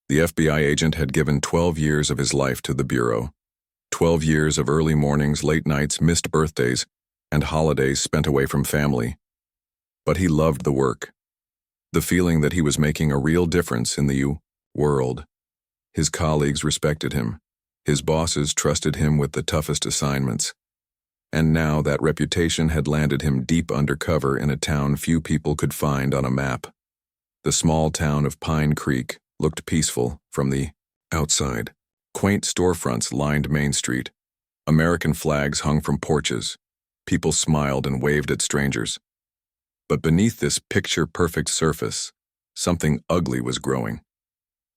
The FBI agent had given 12 years of his life to the Bureau. 12 years of early mornings, late nights, missed birthdays, and holidays spent away from family. But he loved the work. The feeling that he was making a real difference in the world. His colleagues respected him. His bosses trusted him with the toughest assignments. And now that reputation had landed him deep undercover in a town few people could find on a map. The small town of Pine Creek looked peaceful from the outside. Quaint storefronts lined Main Street. American flags hung from porches. People smiled and waved at strangers. But beneath this picture-perfect surface, something ugly was growing.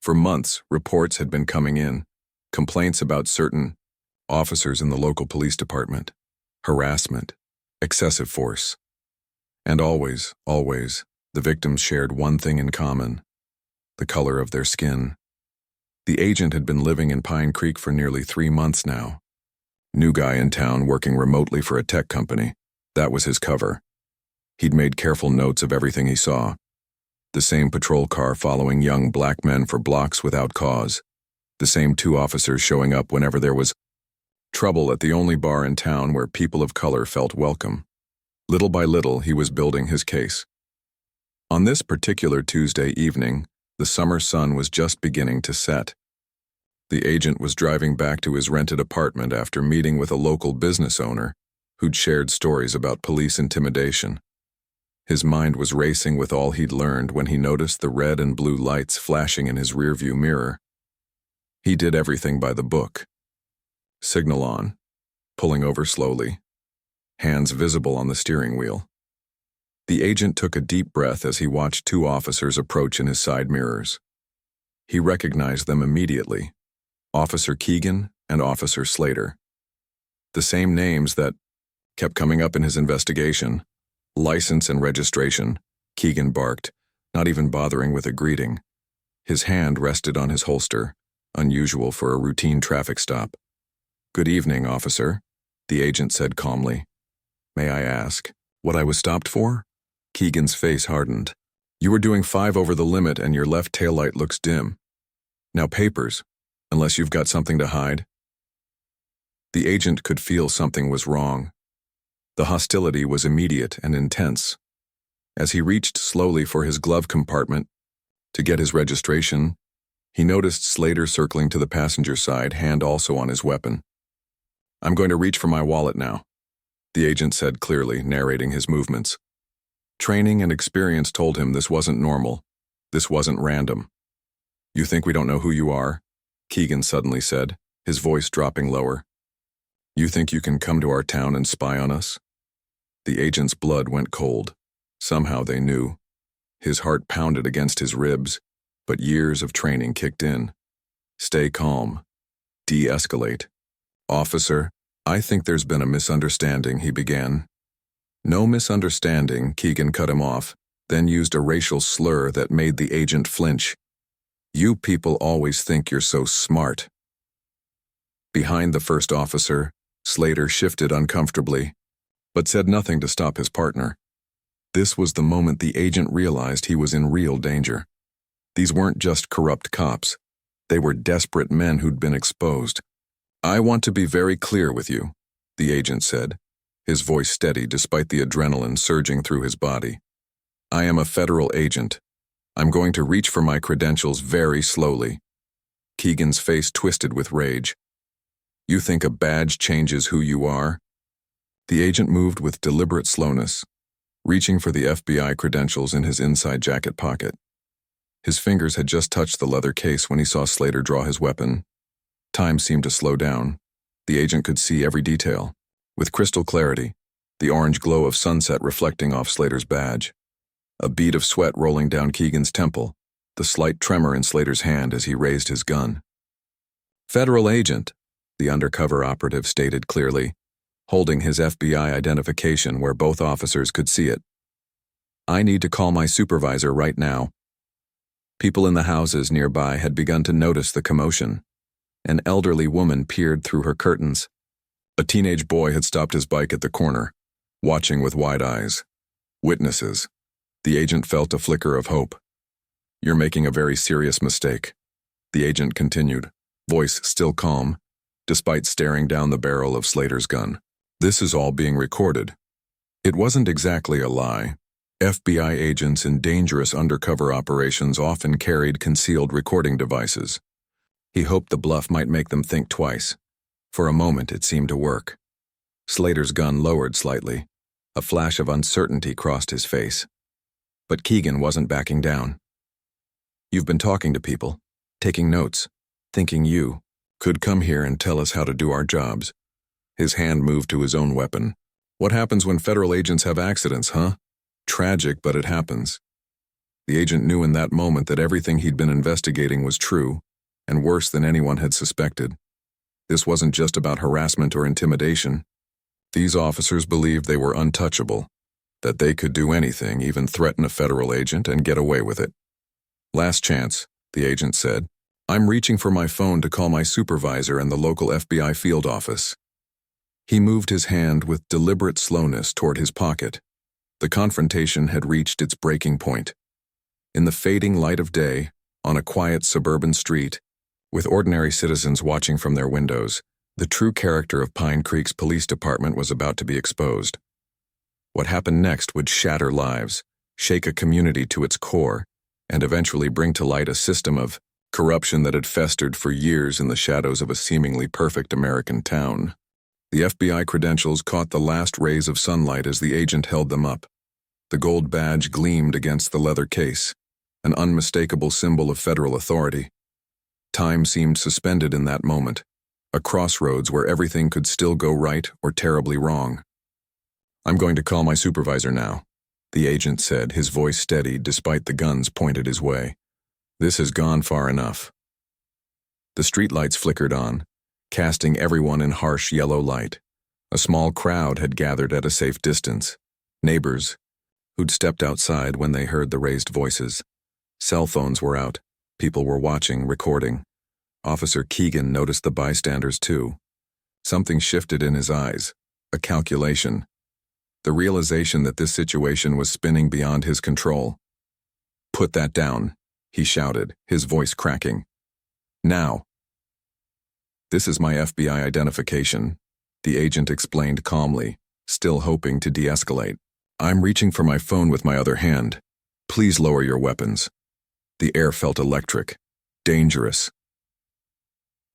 For months, reports had been coming in, complaints about certain officers in the local police department, harassment, excessive force. And always, the victims shared one thing in common: the color of their skin. The agent had been living in Pine Creek for nearly 3 months now. New guy in town working remotely for a tech company. That was his cover. He'd made careful notes of everything he saw. The same patrol car following young black men for blocks without cause. The same 2 officers showing up whenever there was trouble at the only bar in town where people of color felt welcome. Little by little, he was building his case. On this particular Tuesday evening, the summer sun was just beginning to set. The agent was driving back to his rented apartment after meeting with a local business owner who'd shared stories about police intimidation. His mind was racing with all he'd learned when he noticed the red and blue lights flashing in his rearview mirror. He did everything by the book. Signal on, pulling over slowly, hands visible on the steering wheel. The agent took a deep breath as he watched 2 officers approach in his side mirrors. He recognized them immediately: Officer Keegan and Officer Slater. The same names that kept coming up in his investigation. License and registration, Keegan barked, not even bothering with a greeting. His hand rested on his holster, unusual for a routine traffic stop. "Good evening, officer," the agent said calmly. "May I ask what I was stopped for?" Keegan's face hardened. "You were doing 5 over the limit and your left taillight looks dim. Now papers, unless you've got something to hide." The agent could feel something was wrong. The hostility was immediate and intense. As he reached slowly for his glove compartment to get his registration, he noticed Slater circling to the passenger side, hand also on his weapon. "I'm going to reach for my wallet now," the agent said clearly, narrating his movements. Training and experience told him this wasn't normal. This wasn't random. "You think we don't know who you are?" Keegan suddenly said, his voice dropping lower. "You think you can come to our town and spy on us?" The agent's blood went cold. Somehow they knew. His heart pounded against his ribs, but years of training kicked in. Stay calm. De-escalate. "Officer, I think there's been a misunderstanding," he began. "No misunderstanding," Keegan cut him off, then used a racial slur that made the agent flinch. "You people always think you're so smart." Behind the first officer, Slater shifted uncomfortably, but said nothing to stop his partner. This was the moment the agent realized he was in real danger. These weren't just corrupt cops. They were desperate men who'd been exposed. "I want to be very clear with you," the agent said, his voice steady despite the adrenaline surging through his body. "I am a federal agent. I'm going to reach for my credentials very slowly." Keegan's face twisted with rage. "You think a badge changes who you are?" The agent moved with deliberate slowness, reaching for the FBI credentials in his inside jacket pocket. His fingers had just touched the leather case when he saw Slater draw his weapon. Time seemed to slow down. The agent could see every detail, with crystal clarity, the orange glow of sunset reflecting off Slater's badge. A bead of sweat rolling down Keegan's temple, the slight tremor in Slater's hand as he raised his gun. "Federal agent," the undercover operative stated clearly, holding his FBI identification where both officers could see it. "I need to call my supervisor right now." People in the houses nearby had begun to notice the commotion. An elderly woman peered through her curtains. A teenage boy had stopped his bike at the corner, watching with wide eyes. Witnesses. The agent felt a flicker of hope. "You're making a very serious mistake." The agent continued, voice still calm, despite staring down the barrel of Slater's gun. This is all being recorded. It wasn't exactly a lie. FBI agents in dangerous undercover operations often carried concealed recording devices. He hoped the bluff might make them think twice. For a moment, it seemed to work. Slater's gun lowered slightly. A flash of uncertainty crossed his face. But Keegan wasn't backing down. You've been talking to people, taking notes, thinking you could come here and tell us how to do our jobs. His hand moved to his own weapon. What happens when federal agents have accidents, huh? Tragic, but it happens. The agent knew in that moment that everything he'd been investigating was true, and worse than anyone had suspected. This wasn't just about harassment or intimidation. These officers believed they were untouchable, that they could do anything, even threaten a federal agent, and get away with it. Last chance, the agent said. I'm reaching for my phone to call my supervisor and the local FBI field office. He moved his hand with deliberate slowness toward his pocket. The confrontation had reached its breaking point. In the fading light of day, on a quiet suburban street, with ordinary citizens watching from their windows, the true character of Pine Creek's police department was about to be exposed. What happened next would shatter lives, shake a community to its core, and eventually bring to light a system of corruption that had festered for years in the shadows of a seemingly perfect American town. The FBI credentials caught the last rays of sunlight as the agent held them up. The gold badge gleamed against the leather case, an unmistakable symbol of federal authority. Time seemed suspended in that moment, a crossroads where everything could still go right or terribly wrong. I'm going to call my supervisor now, the agent said, his voice steady despite the guns pointed his way. This has gone far enough. The streetlights flickered on, casting everyone in harsh yellow light. A small crowd had gathered at a safe distance. Neighbors, who'd stepped outside when they heard the raised voices. Cell phones were out. People were watching, recording. Officer Keegan noticed the bystanders too. Something shifted in his eyes, a calculation. The realization that this situation was spinning beyond his control. Put that down, he shouted, his voice cracking. Now. This is my FBI identification, the agent explained calmly, still hoping to de-escalate. I'm reaching for my phone with my other hand. Please lower your weapons. The air felt electric, dangerous.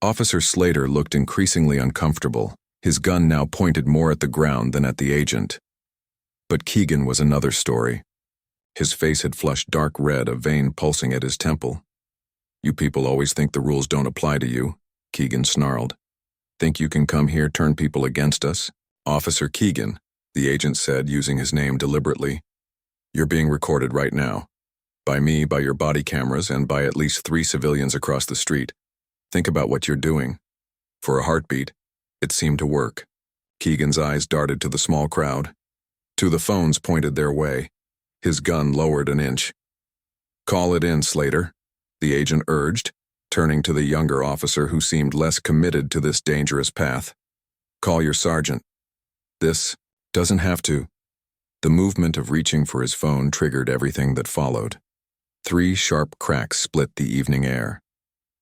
Officer Slater looked increasingly uncomfortable, his gun now pointed more at the ground than at the agent. But Keegan was another story. His face had flushed dark red, a vein pulsing at his temple. You people always think the rules don't apply to you, Keegan snarled. Think you can come here, turn people against us? Officer Keegan, the agent said, using his name deliberately. You're being recorded right now. By me, by your body cameras, and by at least 3 civilians across the street. Think about what you're doing. For a heartbeat, it seemed to work. Keegan's eyes darted to the small crowd. To the phones pointed their way. His gun lowered an inch. Call it in, Slater, the agent urged, turning to the younger officer who seemed less committed to this dangerous path. Call your sergeant. This doesn't have to. The movement of reaching for his phone triggered everything that followed. 3 sharp cracks split the evening air.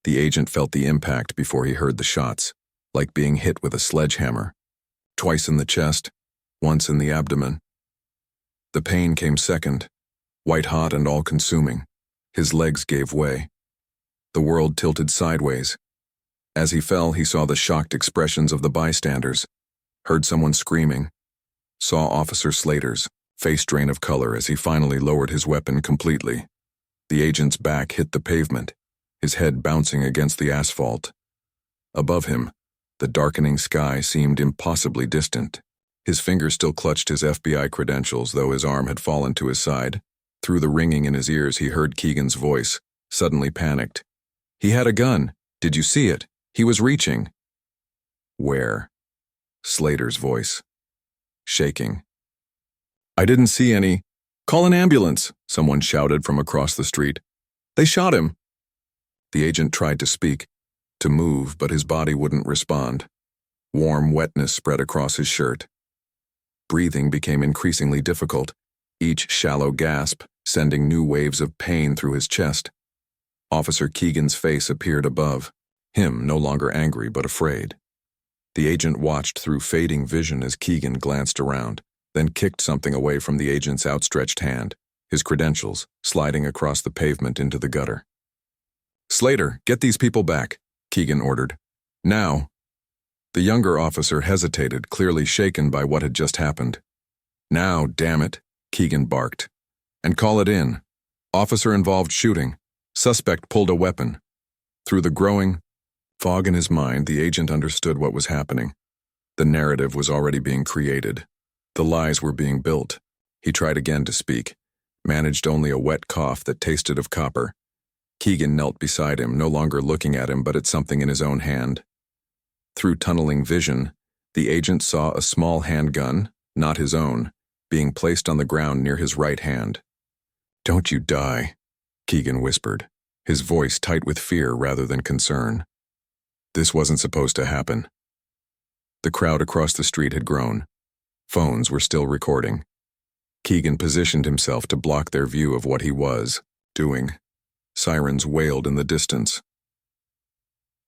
The agent felt the impact before he heard the shots, like being hit with a sledgehammer. Twice in the chest, once in the abdomen. The pain came second, white-hot and all-consuming. His legs gave way. The world tilted sideways. As he fell, he saw the shocked expressions of the bystanders, heard someone screaming, saw Officer Slater's face drain of color as he finally lowered his weapon completely. The agent's back hit the pavement, his head bouncing against the asphalt. Above him, the darkening sky seemed impossibly distant. His fingers still clutched his FBI credentials, though his arm had fallen to his side. Through the ringing in his ears, he heard Keegan's voice, suddenly panicked. He had a gun. Did you see it? He was reaching. Where? Slater's voice. Shaking. I didn't see any. Call an ambulance, someone shouted from across the street. They shot him. The agent tried to speak, to move, but his body wouldn't respond. Warm wetness spread across his shirt. Breathing became increasingly difficult, each shallow gasp sending new waves of pain through his chest. Officer Keegan's face appeared above, him no longer angry but afraid. The agent watched through fading vision as Keegan glanced around, then kicked something away from the agent's outstretched hand, his credentials sliding across the pavement into the gutter. "Slater, get these people back," Keegan ordered. "Now." The younger officer hesitated, clearly shaken by what had just happened. "Now, damn it," Keegan barked. "And call it in. Officer involved shooting. Suspect pulled a weapon." Through the growing fog in his mind, the agent understood what was happening. The narrative was already being created. The lies were being built. He tried again to speak, managed only a wet cough that tasted of copper. Keegan knelt beside him, no longer looking at him but at something in his own hand. Through tunneling vision, the agent saw a small handgun, not his own, being placed on the ground near his right hand. "Don't you die," Keegan whispered, his voice tight with fear rather than concern. This wasn't supposed to happen. The crowd across the street had grown. Phones were still recording. Keegan positioned himself to block their view of what he was doing. Sirens wailed in the distance.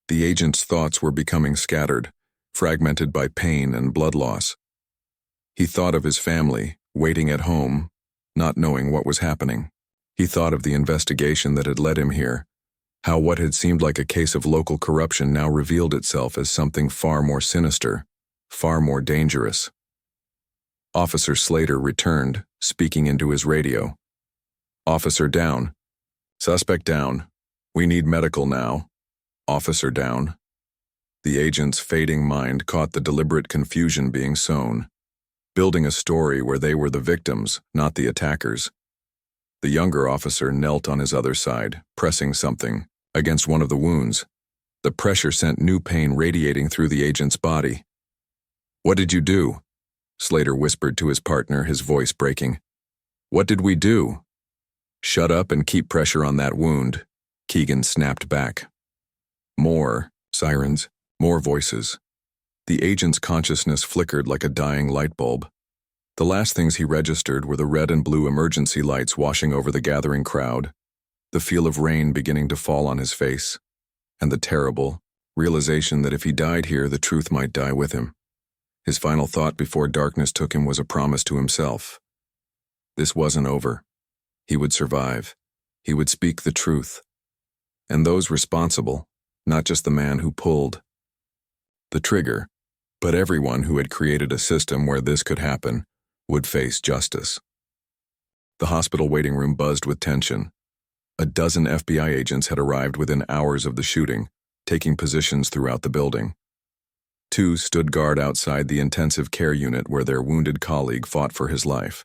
The agent's thoughts were becoming scattered, fragmented by pain and blood loss. He thought of his family, waiting at home, not knowing what was happening. He thought of the investigation that had led him here, how what had seemed like a case of local corruption now revealed itself as something far more sinister, far more dangerous. Officer Slater returned, speaking into his radio. "Officer down. Suspect down. We need medical now. Officer down." The agent's fading mind caught the deliberate confusion being sown, building a story where they were the victims, not the attackers. The younger officer knelt on his other side, pressing something against one of the wounds. The pressure sent new pain radiating through the agent's body. "What did you do?" Slater whispered to his partner, his voice breaking. "What did we do?" "Shut up and keep pressure on that wound," Keegan snapped back. More sirens, more voices. The agent's consciousness flickered like a dying light bulb. The last things he registered were the red and blue emergency lights washing over the gathering crowd, the feel of rain beginning to fall on his face, and the terrible realization that if he died here, the truth might die with him. His final thought before darkness took him was a promise to himself. This wasn't over. He would survive. He would speak the truth. And those responsible, not just the man who pulled the trigger, but everyone who had created a system where this could happen, would face justice. The hospital waiting room buzzed with tension. A dozen FBI agents had arrived within hours of the shooting, taking positions throughout the building. 2 stood guard outside the intensive care unit where their wounded colleague fought for his life.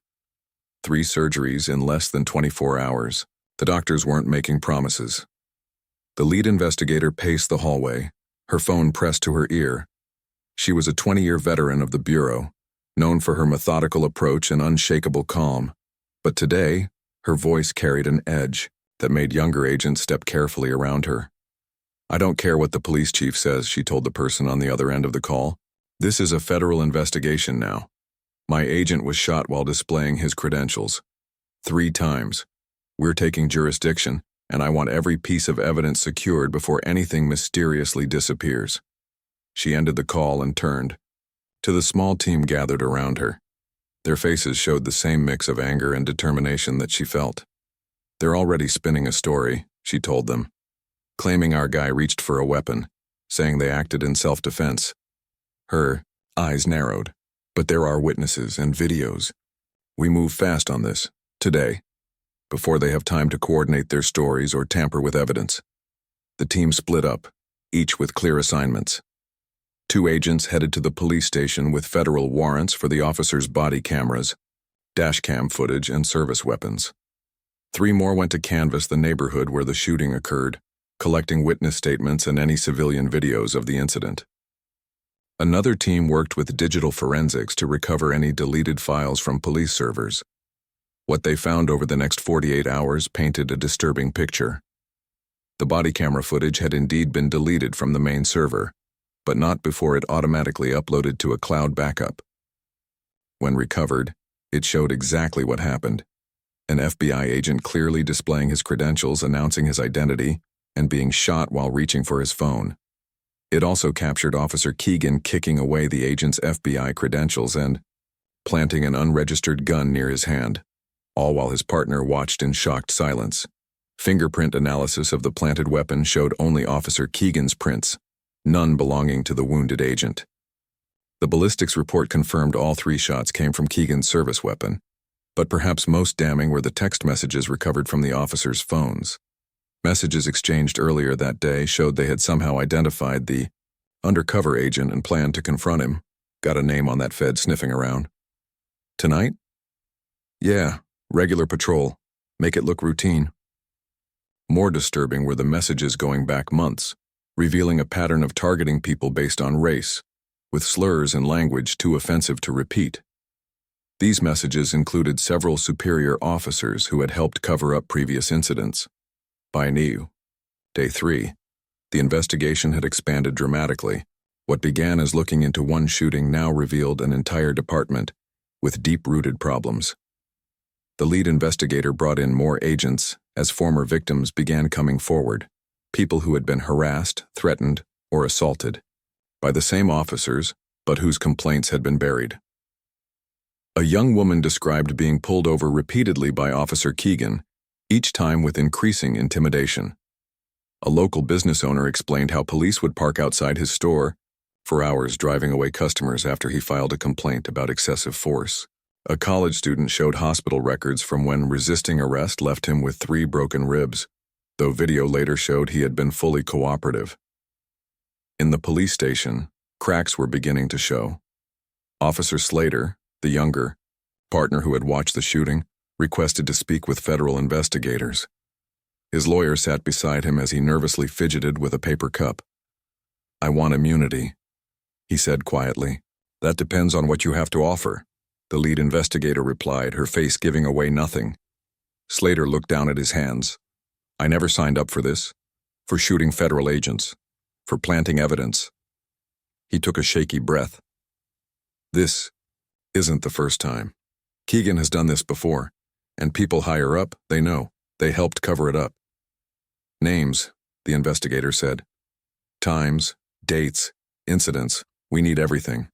3 surgeries in less than 24 hours. The doctors weren't making promises. The lead investigator paced the hallway, her phone pressed to her ear. She was a 20-year veteran of the Bureau, known for her methodical approach and unshakable calm. But today, her voice carried an edge that made younger agents step carefully around her. "I don't care what the police chief says," she told the person on the other end of the call. "This is a federal investigation now. My agent was shot while displaying his credentials. 3 times. We're taking jurisdiction, and I want every piece of evidence secured before anything mysteriously disappears." She ended the call and turned to the small team gathered around her. Their faces showed the same mix of anger and determination that she felt. "They're already spinning a story," she told them, claiming our guy reached for a weapon, saying they acted in self-defense. Her eyes narrowed. "But there are witnesses and videos. We move fast on this, today, before they have time to coordinate their stories or tamper with evidence." The team split up, each with clear assignments. 2 agents headed to the police station with federal warrants for the officers' body cameras, dashcam footage, and service weapons. 3 more went to canvass the neighborhood where the shooting occurred, collecting witness statements and any civilian videos of the incident. Another team worked with digital forensics to recover any deleted files from police servers. What they found over the next 48 hours painted a disturbing picture. The body camera footage had indeed been deleted from the main server, but not before it automatically uploaded to a cloud backup. When recovered, it showed exactly what happened. An FBI agent clearly displaying his credentials, announcing his identity, and being shot while reaching for his phone. It also captured Officer Keegan kicking away the agent's FBI credentials and planting an unregistered gun near his hand, all while his partner watched in shocked silence. Fingerprint analysis of the planted weapon showed only Officer Keegan's prints, none belonging to the wounded agent. The ballistics report confirmed all 3 shots came from Keegan's service weapon, but perhaps most damning were the text messages recovered from the officers' phones. Messages exchanged earlier that day showed they had somehow identified the undercover agent and planned to confront him. Got a name on that Fed sniffing around. Tonight? Yeah, regular patrol. Make it look routine. More disturbing were the messages going back months, revealing a pattern of targeting people based on race, with slurs and language too offensive to repeat. These messages included several superior officers who had helped cover up previous incidents. By Day 3, the investigation had expanded dramatically. What began as looking into one shooting now revealed an entire department with deep-rooted problems. The lead investigator brought in more agents as former victims began coming forward, people who had been harassed, threatened, or assaulted by the same officers, but whose complaints had been buried. A young woman described being pulled over repeatedly by Officer Keegan, each time with increasing intimidation. A local business owner explained how police would park outside his store for hours driving away customers after he filed a complaint about excessive force. A college student showed hospital records from when resisting arrest left him with 3 broken ribs, though video later showed he had been fully cooperative. In the police station, cracks were beginning to show. Officer Slater, the younger partner who had watched the shooting, requested to speak with federal investigators. His lawyer sat beside him as he nervously fidgeted with a paper cup. "I want immunity," he said quietly. "That depends on what you have to offer," the lead investigator replied, her face giving away nothing. Slater looked down at his hands. "I never signed up for this. For shooting federal agents. For planting evidence." He took a shaky breath. "This isn't the first time. Keegan has done this before, and people higher up, they know. They helped cover it up." "Names," the investigator said. "Times, dates, incidents. We need everything."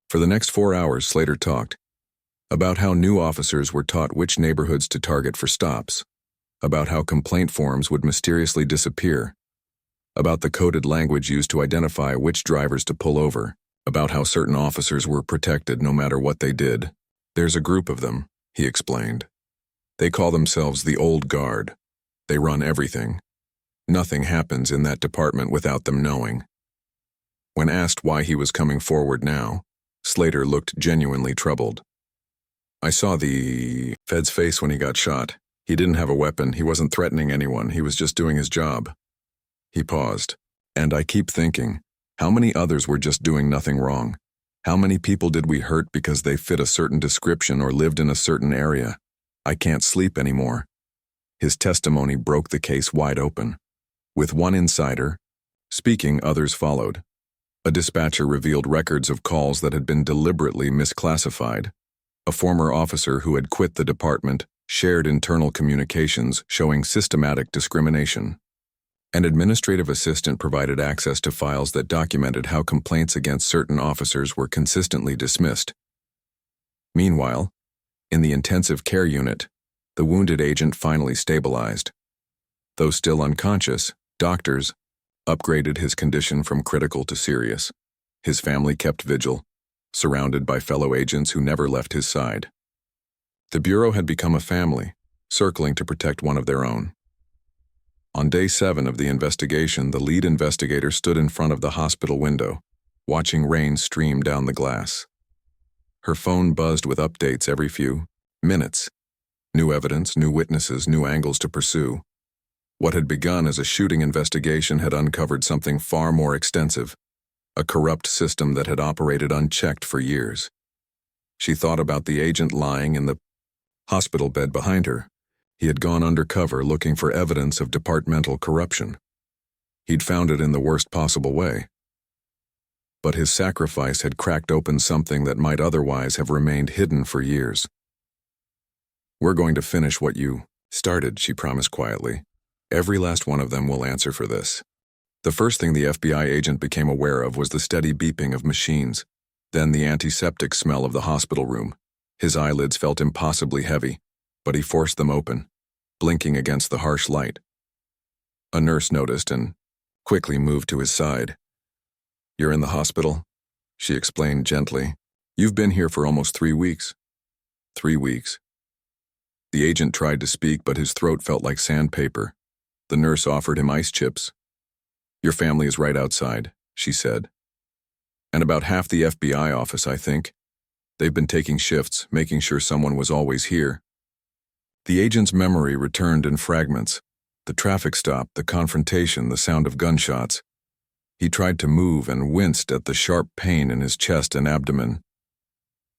For the next 4 hours, Slater talked about how new officers were taught which neighborhoods to target for stops, about how complaint forms would mysteriously disappear, about the coded language used to identify which drivers to pull over, about how certain officers were protected no matter what they did. "There's a group of them," he explained. "They call themselves the Old Guard. They run everything. Nothing happens in that department without them knowing." When asked why he was coming forward now, Slater looked genuinely troubled. "I saw the Fed's face when he got shot. He didn't have a weapon, he wasn't threatening anyone, he was just doing his job." He paused. "And I keep thinking, how many others were just doing nothing wrong? How many people did we hurt because they fit a certain description or lived in a certain area? I can't sleep anymore." His testimony broke the case wide open. With one insider speaking, others followed. A dispatcher revealed records of calls that had been deliberately misclassified. A former officer who had quit the department shared internal communications showing systematic discrimination. An administrative assistant provided access to files that documented how complaints against certain officers were consistently dismissed. Meanwhile, in the intensive care unit, the wounded agent finally stabilized. Though still unconscious, doctors upgraded his condition from critical to serious. His family kept vigil, surrounded by fellow agents who never left his side. The Bureau had become a family, circling to protect one of their own. On day 7 of the investigation, the lead investigator stood in front of the hospital window, watching rain stream down the glass. Her phone buzzed with updates every few minutes. New evidence, new witnesses, new angles to pursue. What had begun as a shooting investigation had uncovered something far more extensive, a corrupt system that had operated unchecked for years. She thought about the agent lying in the hospital bed behind her. He had gone undercover looking for evidence of departmental corruption. He'd found it in the worst possible way. But his sacrifice had cracked open something that might otherwise have remained hidden for years. "We're going to finish what you started," she promised quietly. Every last one of them will answer for this. The first thing the FBI agent became aware of was the steady beeping of machines, then the antiseptic smell of the hospital room. His eyelids felt impossibly heavy, but he forced them open, blinking against the harsh light. A nurse noticed and quickly moved to his side. "You're in the hospital?" she explained gently. "You've been here for almost 3 weeks." 3 weeks. The agent tried to speak, but his throat felt like sandpaper. The nurse offered him ice chips. "Your family is right outside," she said. "And about half the FBI office, I think. They've been taking shifts, making sure someone was always here." The agent's memory returned in fragments. The traffic stop, the confrontation, the sound of gunshots. He tried to move and winced at the sharp pain in his chest and abdomen.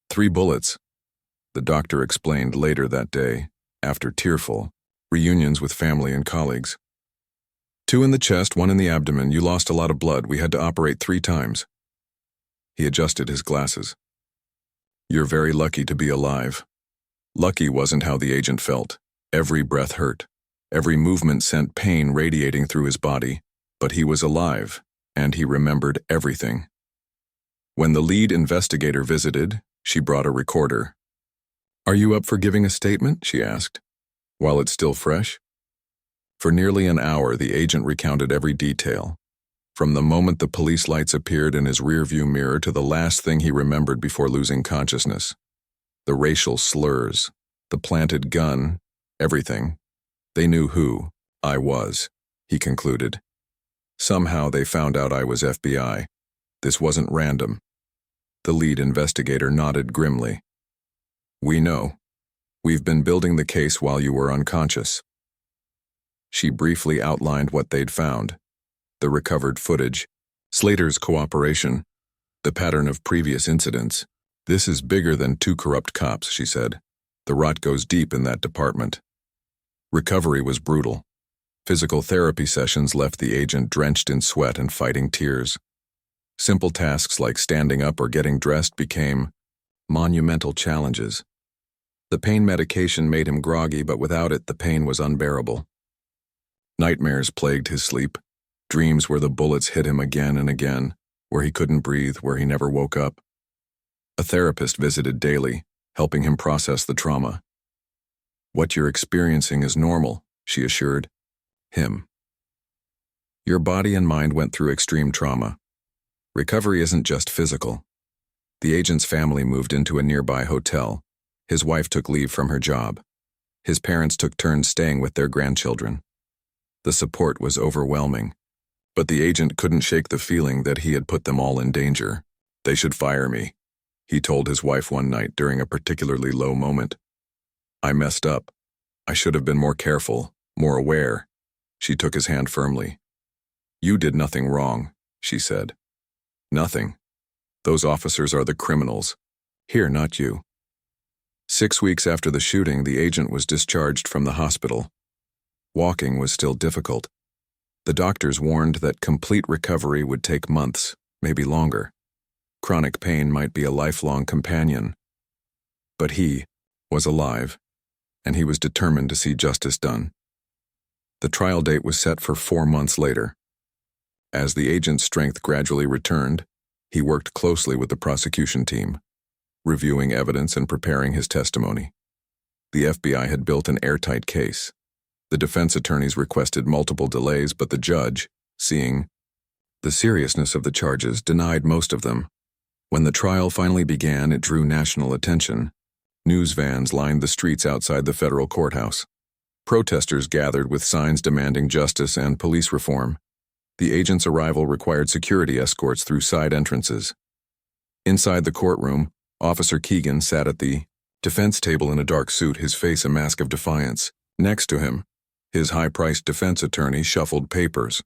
3 bullets, the doctor explained later that day, after tearful reunions with family and colleagues. 2 in the chest, 1 in the abdomen. You lost a lot of blood. We had to operate 3 times. He adjusted his glasses. "You're very lucky to be alive." Lucky wasn't how the agent felt. Every breath hurt. Every movement sent pain radiating through his body. But he was alive, and he remembered everything. When the lead investigator visited, she brought a recorder. "Are you up for giving a statement?" she asked. "While it's still fresh?" For nearly an hour, the agent recounted every detail, from the moment the police lights appeared in his rearview mirror to the last thing he remembered before losing consciousness. The racial slurs, the planted gun, everything. "They knew who I was," he concluded. "Somehow they found out I was FBI. This wasn't random." The lead investigator nodded grimly. "We know. We've been building the case while you were unconscious." She briefly outlined what they'd found: the recovered footage, Slater's cooperation, the pattern of previous incidents. "This is bigger than 2 corrupt cops," she said. "The rot goes deep in that department." Recovery was brutal. Physical therapy sessions left the agent drenched in sweat and fighting tears. Simple tasks like standing up or getting dressed became monumental challenges. The pain medication made him groggy, but without it, the pain was unbearable. Nightmares plagued his sleep, dreams where the bullets hit him again and again, where he couldn't breathe, where he never woke up. A therapist visited daily, helping him process the trauma. "What you're experiencing is normal," she assured him. "Your body and mind went through extreme trauma. Recovery isn't just physical." The agent's family moved into a nearby hotel. His wife took leave from her job. His parents took turns staying with their grandchildren. The support was overwhelming, but the agent couldn't shake the feeling that he had put them all in danger. "They should fire me," he told his wife one night during a particularly low moment. "I messed up. I should have been more careful, more aware." She took his hand firmly. "You did nothing wrong," she said. "Nothing. Those officers are the criminals. Here, not you." 6 weeks after the shooting, the agent was discharged from the hospital. Walking was still difficult. The doctors warned that complete recovery would take months, maybe longer. Chronic pain might be a lifelong companion. But he was alive, and he was determined to see justice done. The trial date was set for 4 months later. As the agent's strength gradually returned, he worked closely with the prosecution team, reviewing evidence and preparing his testimony. The FBI had built an airtight case. The defense attorneys requested multiple delays, but the judge, seeing the seriousness of the charges, denied most of them. When the trial finally began, it drew national attention. News vans lined the streets outside the federal courthouse. Protesters gathered with signs demanding justice and police reform. The agent's arrival required security escorts through side entrances. Inside the courtroom, Officer Keegan sat at the defense table in a dark suit, his face a mask of defiance. Next to him, his high-priced defense attorney shuffled papers.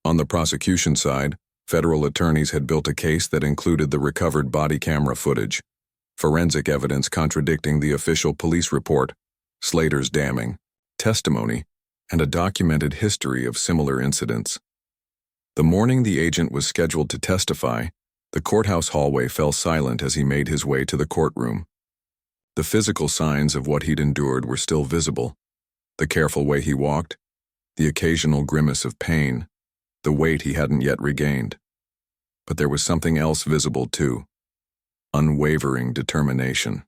On the prosecution side, federal attorneys had built a case that included the recovered body camera footage, forensic evidence contradicting the official police report, Slater's damning testimony, and a documented history of similar incidents. The morning the agent was scheduled to testify, the courthouse hallway fell silent as he made his way to the courtroom. The physical signs of what he'd endured were still visible. The careful way he walked, the occasional grimace of pain, the weight he hadn't yet regained. But there was something else visible too: unwavering determination.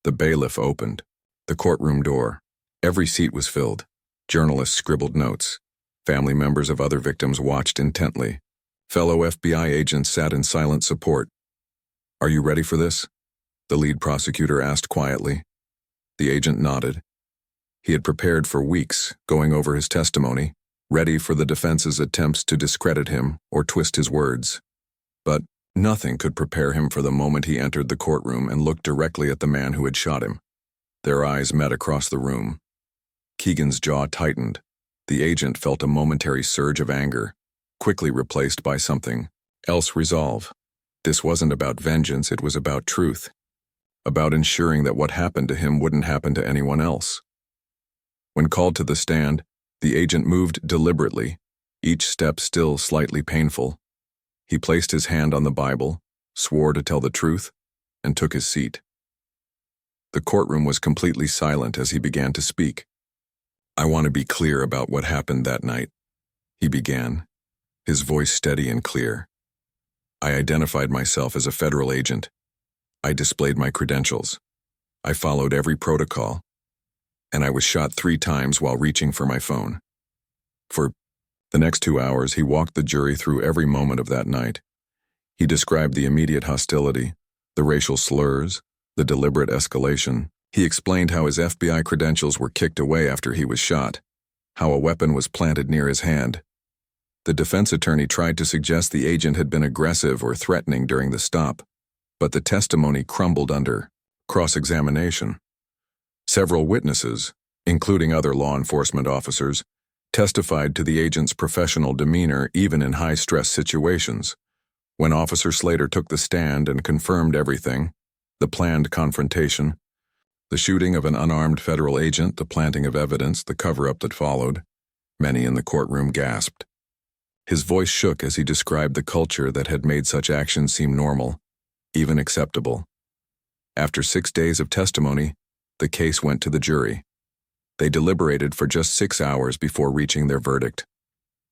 The bailiff opened the courtroom door. Every seat was filled. Journalists scribbled notes. Family members of other victims watched intently. Fellow FBI agents sat in silent support. "Are you ready for this?" the lead prosecutor asked quietly. The agent nodded. He had prepared for weeks, going over his testimony, ready for the defense's attempts to discredit him or twist his words. But nothing could prepare him for the moment he entered the courtroom and looked directly at the man who had shot him. Their eyes met across the room. Keegan's jaw tightened. The agent felt a momentary surge of anger, quickly replaced by something else: resolve. This wasn't about vengeance, it was about truth. About ensuring that what happened to him wouldn't happen to anyone else. When called to the stand, the agent moved deliberately, each step still slightly painful. He placed his hand on the Bible, swore to tell the truth, and took his seat. The courtroom was completely silent as he began to speak. "I want to be clear about what happened that night," he began, his voice steady and clear. "I identified myself as a federal agent. I displayed my credentials. I followed every protocol. And I was shot 3 times while reaching for my phone." For the next 2 hours, he walked the jury through every moment of that night. He described the immediate hostility, the racial slurs, the deliberate escalation. He explained how his FBI credentials were kicked away after he was shot, how a weapon was planted near his hand. The defense attorney tried to suggest the agent had been aggressive or threatening during the stop, but the testimony crumbled under cross-examination. Several witnesses, including other law enforcement officers, testified to the agent's professional demeanor even in high-stress situations. When Officer Slater took the stand and confirmed everything, the planned confrontation, the shooting of an unarmed federal agent, the planting of evidence, the cover-up that followed, many in the courtroom gasped. His voice shook as he described the culture that had made such actions seem normal, even acceptable. After 6 days of testimony, the case went to the jury. They deliberated for just 6 hours before reaching their verdict.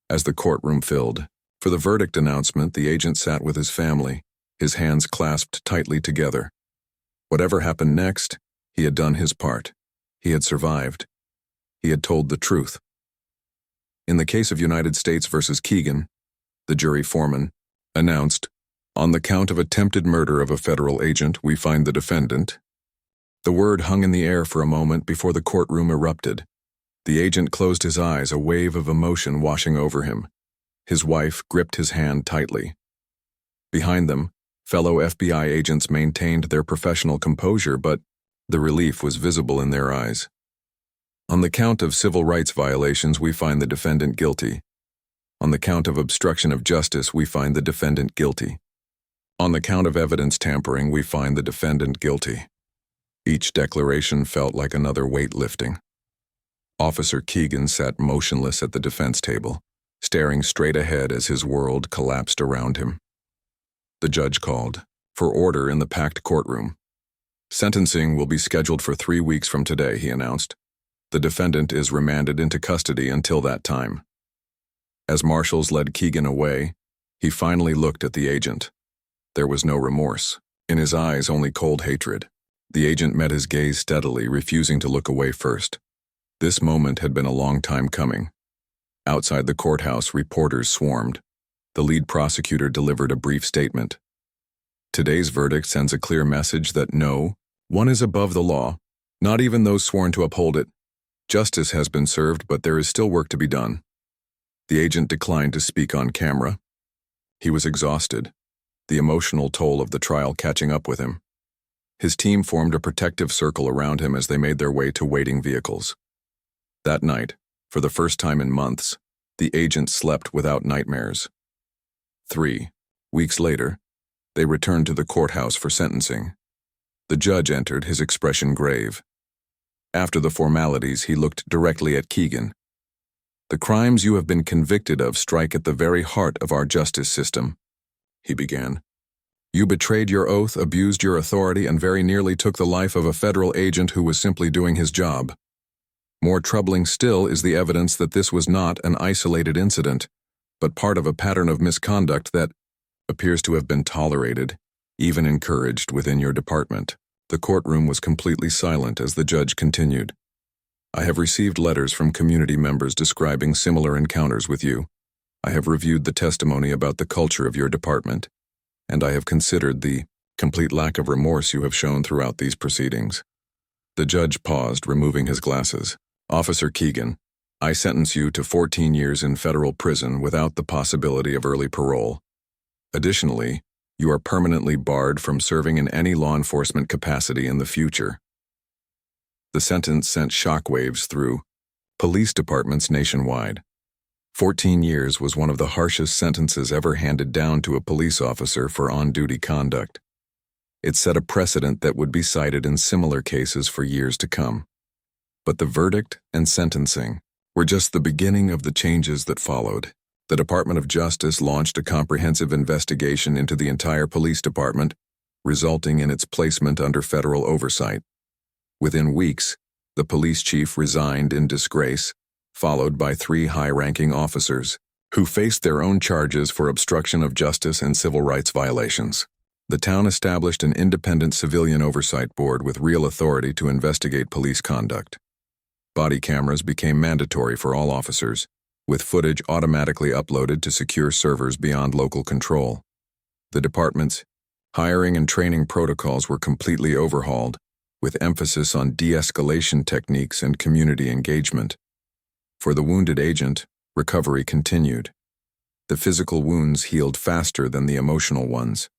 As the courtroom filled, for the verdict announcement, the agent sat with his family, his hands clasped tightly together. Whatever happened next, he had done his part. He had survived. He had told the truth. In the case of United States versus Keegan, the jury foreman announced, "On the count of attempted murder of a federal agent, we find the defendant." The word hung in the air for a moment before the courtroom erupted. The agent closed his eyes, a wave of emotion washing over him. His wife gripped his hand tightly. Behind them, fellow FBI agents maintained their professional composure, but the relief was visible in their eyes. "On the count of civil rights violations, we find the defendant guilty. On the count of obstruction of justice, we find the defendant guilty. On the count of evidence tampering, we find the defendant guilty." Each declaration felt like another weight lifting. Officer Keegan sat motionless at the defense table, staring straight ahead as his world collapsed around him. The judge called for order in the packed courtroom. "Sentencing will be scheduled for 3 weeks from today," he announced. "The defendant is remanded into custody until that time." As marshals led Keegan away, he finally looked at the agent. There was no remorse. In his eyes, only cold hatred. The agent met his gaze steadily, refusing to look away first. This moment had been a long time coming. Outside the courthouse, reporters swarmed. The lead prosecutor delivered a brief statement. "Today's verdict sends a clear message that no one is above the law, not even those sworn to uphold it. Justice has been served, but there is still work to be done." The agent declined to speak on camera. He was exhausted, the emotional toll of the trial catching up with him. His team formed a protective circle around him as they made their way to waiting vehicles. That night, for the first time in months, the agent slept without nightmares. 3 weeks later, they returned to the courthouse for sentencing. The judge entered, his expression grave. After the formalities, he looked directly at Keegan. "The crimes you have been convicted of strike at the very heart of our justice system," he began. "You betrayed your oath, abused your authority, and very nearly took the life of a federal agent who was simply doing his job. More troubling still is the evidence that this was not an isolated incident, but part of a pattern of misconduct that appears to have been tolerated, even encouraged within your department. The courtroom was completely silent as the judge continued. I have received letters from community members describing similar encounters with you. I have reviewed the testimony about the culture of your department, and I have considered the complete lack of remorse you have shown throughout these proceedings. The judge paused, removing his glasses. Officer Keegan, I sentence you to 14 years in federal prison without the possibility of early parole. Additionally, you are permanently barred from serving in any law enforcement capacity in the future. The sentence sent shockwaves through police departments nationwide. 14 years was one of the harshest sentences ever handed down to a police officer for on-duty conduct. It set a precedent that would be cited in similar cases for years to come. But the verdict and sentencing were just the beginning of the changes that followed. The Department of Justice launched a comprehensive investigation into the entire police department, resulting in its placement under federal oversight. Within weeks, the police chief resigned in disgrace, followed by 3 high-ranking officers, who faced their own charges for obstruction of justice and civil rights violations. The town established an independent civilian oversight board with real authority to investigate police conduct. Body cameras became mandatory for all officers, with footage automatically uploaded to secure servers beyond local control. The department's hiring and training protocols were completely overhauled, with emphasis on de-escalation techniques and community engagement. For the wounded agent, recovery continued. The physical wounds healed faster than the emotional ones.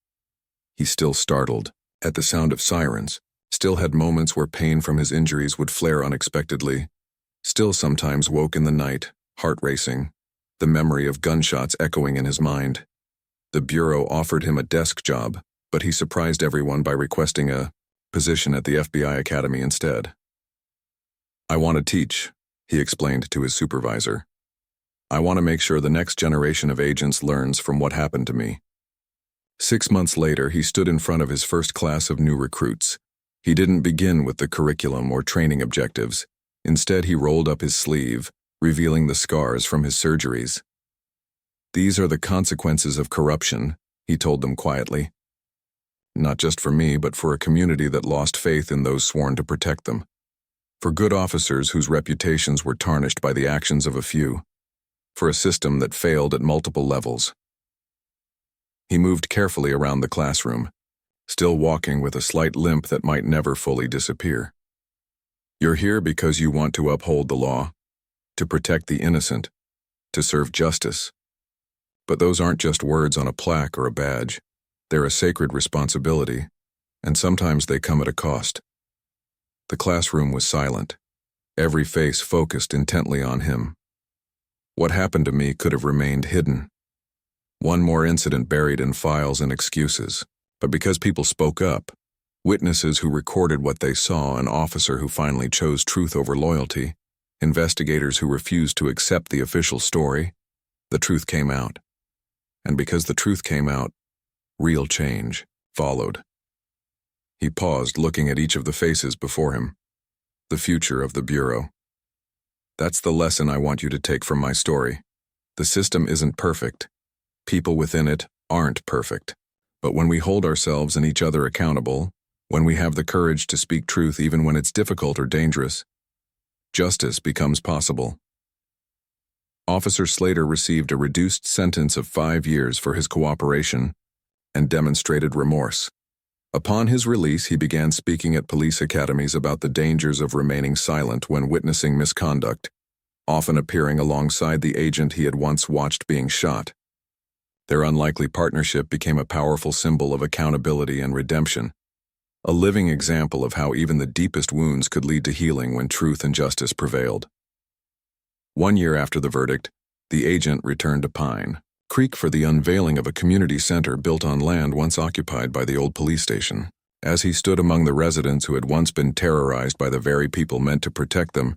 He still startled at the sound of sirens, still had moments where pain from his injuries would flare unexpectedly, still sometimes woke in the night, heart racing, the memory of gunshots echoing in his mind. The Bureau offered him a desk job, but he surprised everyone by requesting a position at the FBI Academy instead. I want to teach, he explained to his supervisor. I want to make sure the next generation of agents learns from what happened to me. 6 months later, he stood in front of his first class of new recruits. He didn't begin with the curriculum or training objectives. Instead, he rolled up his sleeve, revealing the scars from his surgeries. These are the consequences of corruption, he told them quietly. Not just for me, but for a community that lost faith in those sworn to protect them. For good officers whose reputations were tarnished by the actions of a few. For a system that failed at multiple levels. He moved carefully around the classroom, still walking with a slight limp that might never fully disappear. You're here because you want to uphold the law, to protect the innocent, to serve justice. But those aren't just words on a plaque or a badge. They're a sacred responsibility, and sometimes they come at a cost. The classroom was silent, every face focused intently on him. What happened to me could have remained hidden. One more incident buried in files and excuses. But because people spoke up, witnesses who recorded what they saw, an officer who finally chose truth over loyalty, investigators who refused to accept the official story, the truth came out. And because the truth came out, real change followed. He paused, looking at each of the faces before him. The future of the Bureau. That's the lesson I want you to take from my story. The system isn't perfect. People within it aren't perfect. But when we hold ourselves and each other accountable, when we have the courage to speak truth even when it's difficult or dangerous, justice becomes possible. Officer Slater received a reduced sentence of 5 years for his cooperation and demonstrated remorse. Upon his release, he began speaking at police academies about the dangers of remaining silent when witnessing misconduct, often appearing alongside the agent he had once watched being shot. Their unlikely partnership became a powerful symbol of accountability and redemption, a living example of how even the deepest wounds could lead to healing when truth and justice prevailed. 1 year after the verdict, the agent returned to Pine Creek for the unveiling of a community center built on land once occupied by the old police station. As he stood among the residents who had once been terrorized by the very people meant to protect them,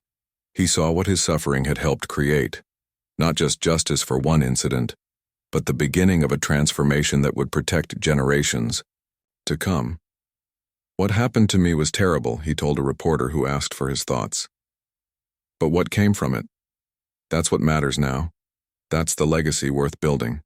he saw what his suffering had helped create. Not just justice for one incident, but the beginning of a transformation that would protect generations to come. What happened to me was terrible, he told a reporter who asked for his thoughts. But what came from it? That's what matters now. That's the legacy worth building.